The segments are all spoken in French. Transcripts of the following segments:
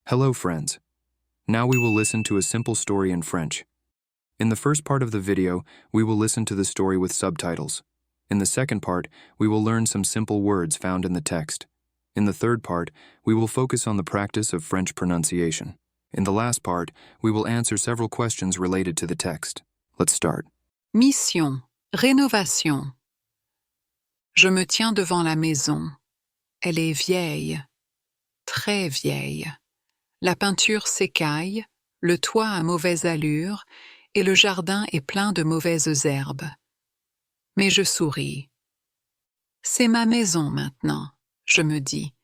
Hello, friends. Now we will listen to a simple story in French. In the first part of the video, we will listen to the story with subtitles. In the second part, we will learn some simple words found in the text. In the third part, we will focus on the practice of French pronunciation. In the last part, we will answer several questions related to the text. Let's start. Mission, rénovation. Je me tiens devant la maison. Elle est vieille, très vieille. La peinture s'écaille, le toit a mauvaise allure et le jardin est plein de mauvaises herbes. Mais je souris. C'est ma maison maintenant, je me dis.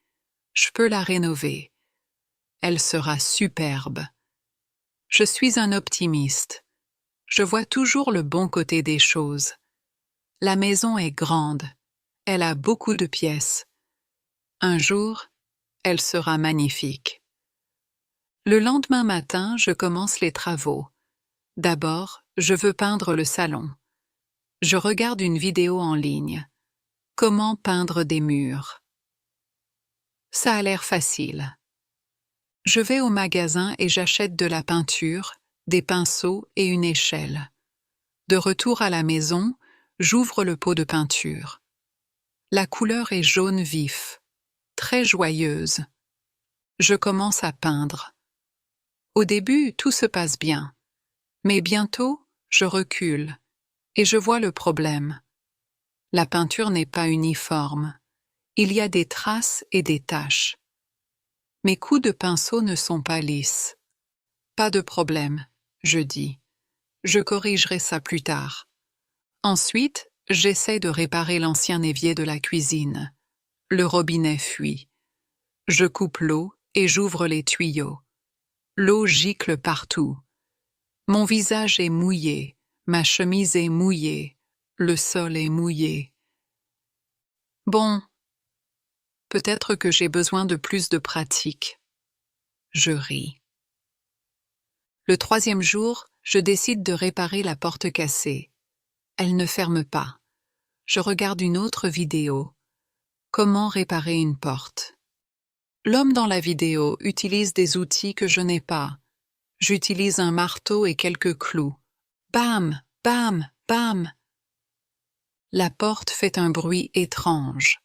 Je peux la rénover. Elle sera superbe. Je suis un optimiste. Je vois toujours le bon côté des choses. La maison est grande. Elle a beaucoup de pièces. Un jour, elle sera magnifique. Le lendemain matin, je commence les travaux. D'abord, je veux peindre le salon. Je regarde une vidéo en ligne. Comment peindre des murs? Ça a l'air facile. Je vais au magasin et j'achète de la peinture, des pinceaux et une échelle. De retour à la maison, j'ouvre le pot de peinture. La couleur est jaune vif, très joyeuse. Je commence à peindre. Au début, tout se passe bien. Mais bientôt, je recule et je vois le problème. La peinture n'est pas uniforme. Il y a des traces et des taches. Mes coups de pinceau ne sont pas lisses. Pas de problème, je dis. Je corrigerai ça plus tard. Ensuite, j'essaie de réparer l'ancien évier de la cuisine. Le robinet fuit. Je coupe l'eau et j'ouvre les tuyaux. L'eau gicle partout. Mon visage est mouillé, ma chemise est mouillée, le sol est mouillé. Bon, peut-être que j'ai besoin de plus de pratique. Je ris. Le troisième jour, je décide de réparer la porte cassée. Elle ne ferme pas. Je regarde une autre vidéo. Comment réparer une porte? L'homme dans la vidéo utilise des outils que je n'ai pas. J'utilise un marteau et quelques clous. Bam, bam, bam. La porte fait un bruit étrange.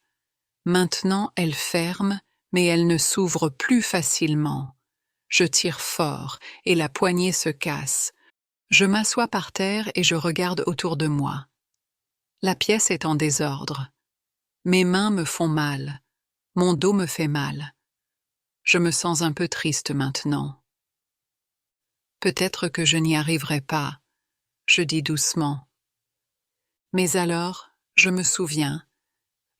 Maintenant, elle ferme, mais elle ne s'ouvre plus facilement. Je tire fort et la poignée se casse. Je m'assois par terre et je regarde autour de moi. La pièce est en désordre. Mes mains me font mal. Mon dos me fait mal. Je me sens un peu triste maintenant. Peut-être que je n'y arriverai pas, je dis doucement. Mais alors, je me souviens,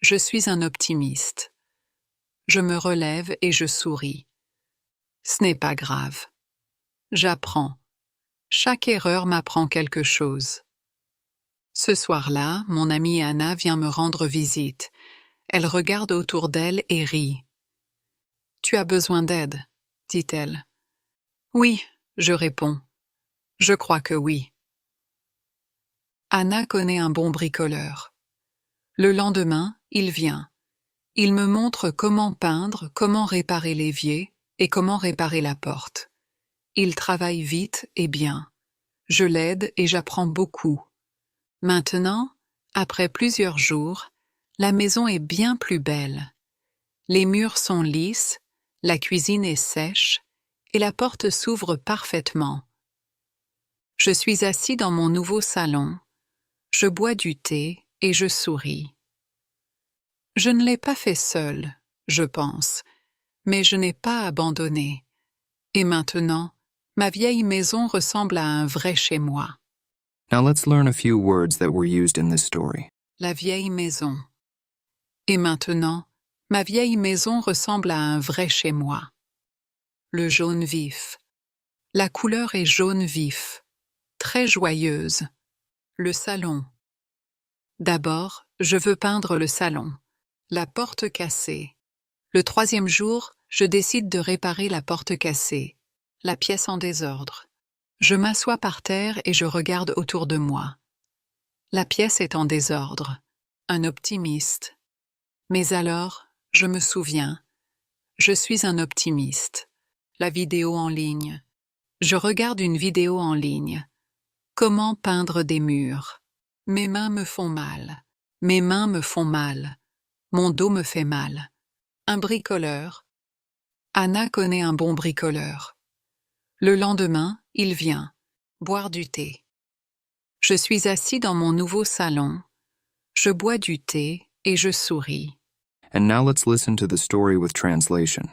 je suis un optimiste. Je me relève et je souris. Ce n'est pas grave. J'apprends. Chaque erreur m'apprend quelque chose. Ce soir-là, mon amie Anna vient me rendre visite. Elle regarde autour d'elle et rit. « Tu as besoin d'aide » dit-elle. « Oui », je réponds. « Je crois que oui. » Anna connaît un bon bricoleur. Le lendemain, il vient. Il me montre comment peindre, comment réparer l'évier et comment réparer la porte. Il travaille vite et bien. Je l'aide et j'apprends beaucoup. Maintenant, après plusieurs jours, la maison est bien plus belle. Les murs sont lisses, la cuisine est sèche et la porte s'ouvre parfaitement. Je suis assis dans mon nouveau salon. Je bois du thé et je souris. Je ne l'ai pas fait seul, je pense, mais je n'ai pas abandonné. Et maintenant, ma vieille maison ressemble à un vrai chez moi. Now let's learn a few words that were used in this story. La vieille maison. Et maintenant, ma vieille maison ressemble à un vrai chez moi. Le jaune vif. La couleur est jaune vif, très joyeuse. Le salon. D'abord, je veux peindre le salon. La porte cassée. Le troisième jour, je décide de réparer la porte cassée. La pièce en désordre. Je m'assois par terre et je regarde autour de moi. La pièce est en désordre. Un optimiste. Mais alors, je me souviens. Je suis un optimiste. la vidéo en ligne. Je regarde une vidéo en ligne. Comment peindre des murs? Mes mains me font mal. Mes mains me font mal. Mon dos me fait mal. Un bricoleur. Anna connaît un bon bricoleur. Le lendemain, il vient boire du thé. Je suis assis dans mon nouveau salon. Je bois du thé et je souris. And now let's listen to the story with translation.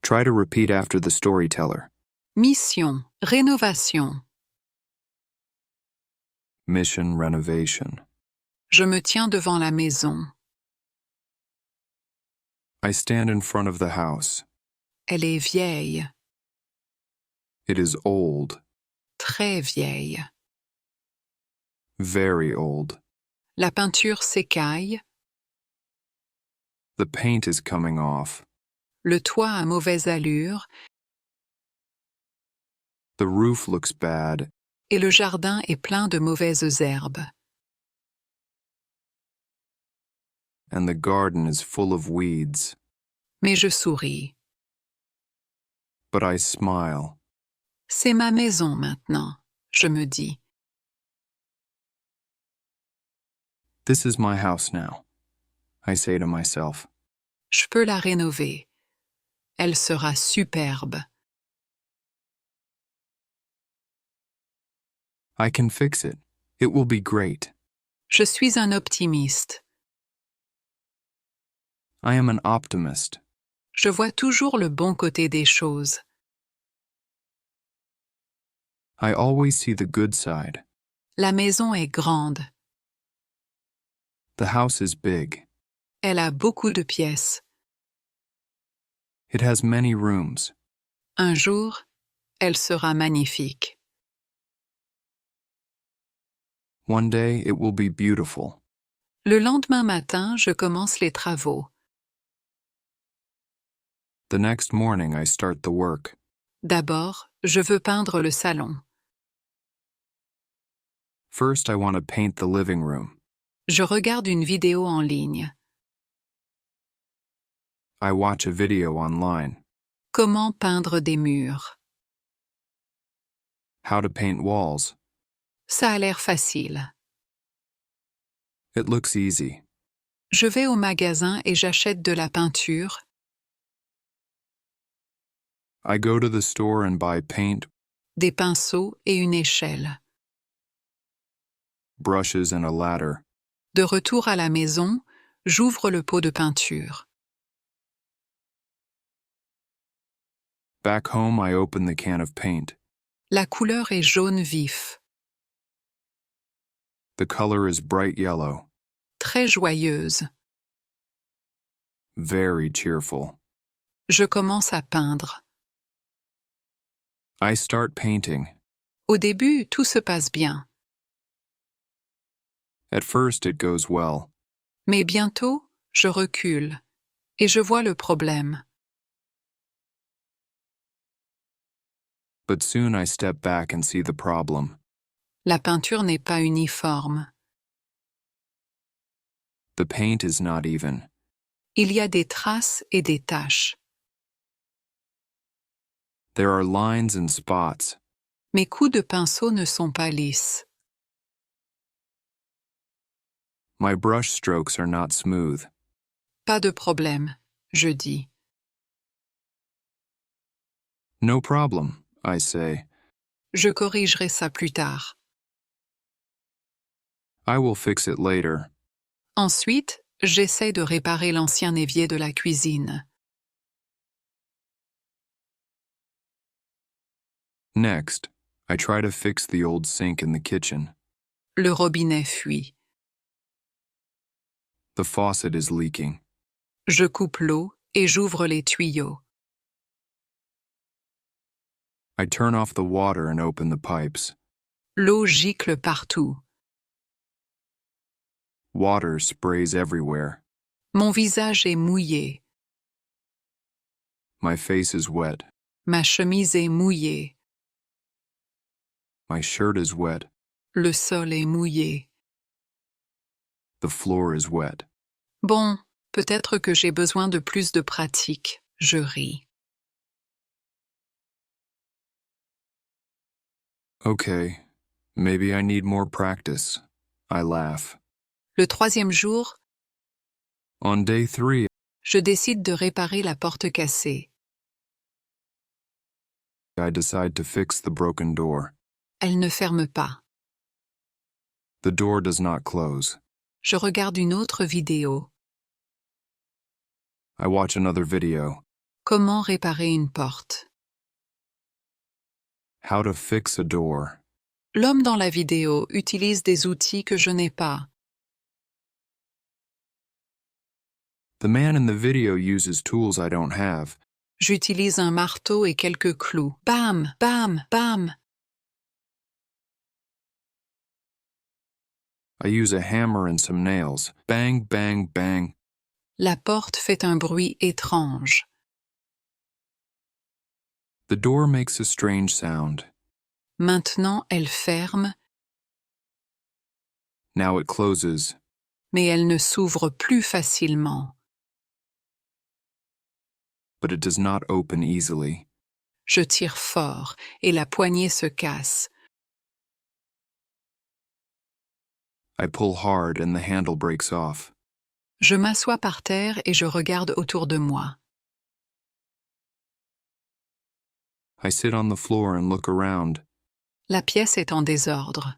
Try to repeat after the storyteller. Mission, rénovation. Mission renovation. Je me tiens devant la maison. I stand in front of the house. Elle est vieille, It is old, très vieille. very old. La peinture s'écaille, The paint is coming off. le toit a mauvaise allure The roof looks bad, et le jardin est plein de mauvaises herbes. and the garden is full of weeds. Mais je souris. But I smile. C'est ma maison maintenant, je me dis. This is my house now, I say to myself. Je peux la rénover. Elle sera superbe. I can fix it. It will be great. Je suis un optimiste. I am an optimist. Je vois toujours le bon côté des choses. I always see the good side. La maison est grande. The house is big. Elle a beaucoup de pièces. It has many rooms. Un jour, elle sera magnifique. One day it will be beautiful. Le lendemain matin, je commence les travaux. The next morning I start the work. D'abord, je veux peindre le salon. First I want to paint the living room. Je regarde une vidéo en ligne. I watch a video online. Comment peindre des murs? How to paint walls. Ça a l'air facile. It looks easy. Je vais au magasin et j'achète de la peinture, I go to the store and buy paint, des pinceaux et une échelle. brushes, and a ladder. De retour à la maison, j'ouvre le pot de peinture. Back home I open the can of paint. La couleur est jaune vif, The color is bright yellow. très joyeuse. Very cheerful. Je commence à peindre. I start painting. Au début, tout se passe bien. At first it goes well. Mais bientôt, je recule et je vois le problème. But soon I step back and see the problem. La peinture n'est pas uniforme. The paint is not even. Il y a des traces et des taches. There are lines and spots. Mes coups de pinceau ne sont pas lisses. My brush strokes are not smooth. Pas de problème, je dis. No problem, I say. Je corrigerai ça plus tard. I will fix it later. Ensuite, j'essaie de réparer l'ancien évier de la cuisine. Next, I try to fix the old sink in the kitchen. Le robinet fuit. The faucet is leaking. Je coupe l'eau et j'ouvre les tuyaux. I turn off the water and open the pipes. L'eau gicle partout. Water sprays everywhere. Mon visage est mouillé. My face is wet. Ma chemise est mouillée. My shirt is wet. Le sol est mouillé. The floor is wet. Bon, peut-être que j'ai besoin de plus de pratique. Je ris. Okay, maybe I need more practice. I laugh. Le troisième jour, On day 3, je décide de réparer la porte cassée. I decide to fix the broken door. Elle ne ferme pas. The door does not close. Je regarde une autre vidéo. I watch another video. Comment réparer une porte? How to fix a door. L'homme dans la vidéo utilise des outils que je n'ai pas. The man in the video uses tools I don't have. J'utilise un marteau et quelques clous. Bam, bam, bam. I use a hammer and some nails. Bang, bang, bang. La porte fait un bruit étrange. The door makes a strange sound. Maintenant, elle ferme, Now it closes, mais elle ne s'ouvre plus facilement. but it does not open easily. Je tire fort et la poignée se casse. I pull hard and the handle breaks off. Je m'assois par terre et je regarde autour de moi. I sit on the floor and look around. La pièce est en désordre.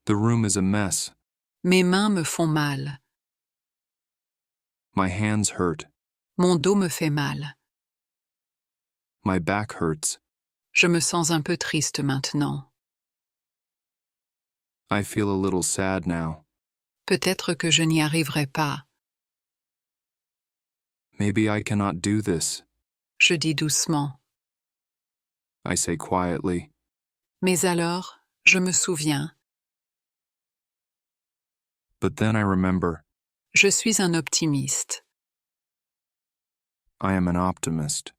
The room is a mess. Mes mains me font mal. My hands hurt. Mon dos me fait mal. My back hurts. Je me sens un peu triste maintenant. I feel a little sad now. Peut-être que je n'y arriverai pas. Maybe I cannot do this. Je dis doucement. I say quietly. Mais alors, je me souviens. But then I remember. Je suis un optimiste. I am an optimist.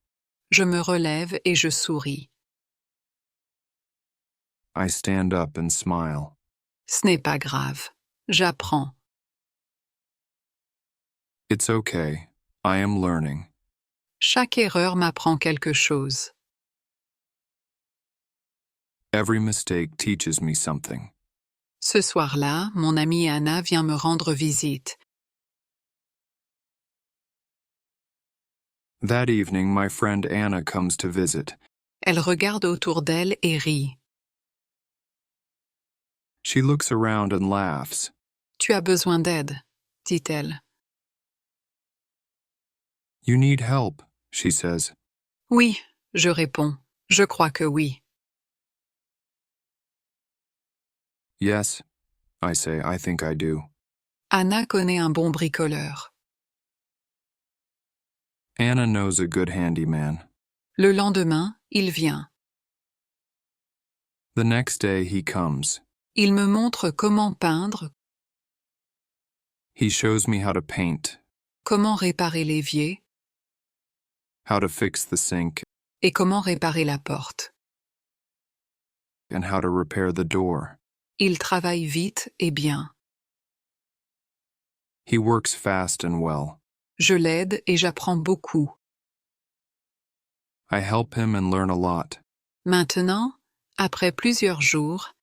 Je me relève et je souris. I stand up and smile. Ce n'est pas grave. J'apprends. It's okay. I am learning. Chaque erreur m'apprend quelque chose. Every mistake teaches me something. Ce soir-là, mon amie Anna vient me rendre visite. That evening, my friend Anna comes to visit. Elle regarde autour d'elle et rit. She looks around and laughs. Tu as besoin d'aide, dit-elle. You need help, she says. Oui, je réponds. Je crois que oui. Yes, I say, I think I do. Anna connaît un bon bricoleur. Anna knows a good handyman. Le lendemain, il vient. The next day he comes. Il me montre comment peindre, He shows me how to paint, comment réparer l'évier how to fix the sink, et comment réparer la porte. and how to repair the door. Il travaille vite et bien. He works fast and well. Je l'aide et j'apprends beaucoup. I help him and learn a lot. Maintenant, après plusieurs jours,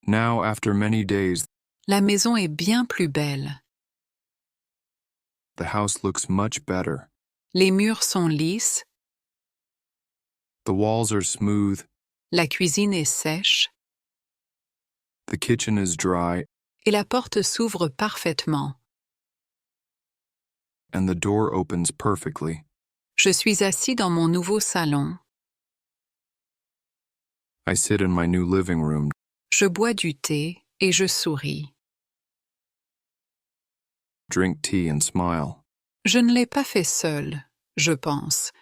Now, after many days, la maison est bien plus belle. the house looks much better. Les murs sont lisses, The walls are smooth, la cuisine est sèche the kitchen is dry, et la porte s'ouvre parfaitement. and the door opens perfectly. Je suis assis dans mon nouveau salon. I sit in my new living room. Je bois du thé et je souris. Drink tea and smile. Je ne l'ai pas fait seul, je pense.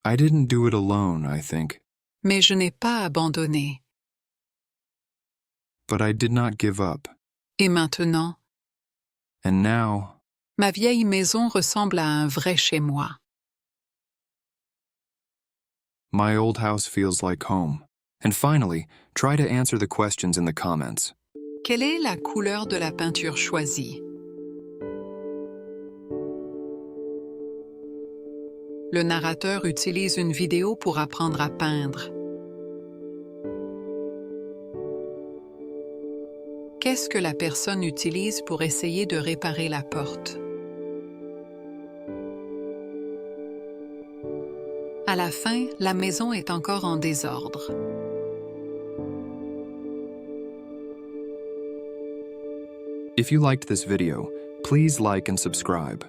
I didn't do it alone, I think, Mais je n'ai pas abandonné. but I did not give up. Et maintenant, And now, ma vieille maison ressemble à un vrai chez-moi. my old house feels like home. And finally, try to answer the questions in the comments. Quelle est la couleur de la peinture choisie? Le narrateur utilise une vidéo pour apprendre à peindre. Qu'est-ce que la personne utilise pour essayer de réparer la porte? À la fin, la maison est encore en désordre. If you liked this video, please like and subscribe.